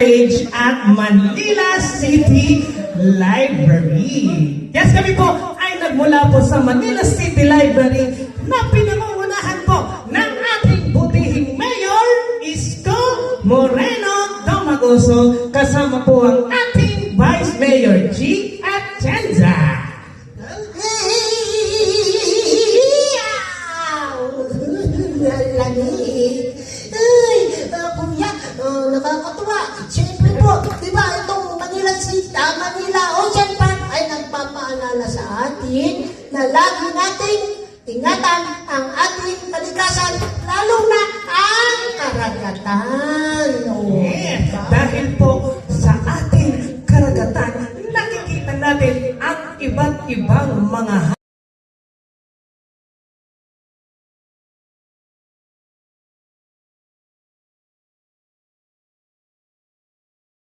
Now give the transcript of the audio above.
page at Manila City Library. Yes, kami po ay nagmula po sa Manila City Library na pinangungunahan po ng ating butihing Mayor Isko Moreno Domagoso, kasama po ang ating Vice Mayor G. Atienza. Kuya, nakakatuwa. Siyempre po, di ba, itong Manila Ocean Park ay nagpapaalala sa atin na lagi nating ingatan ang ating kalikasan, lalo na ang karagatan.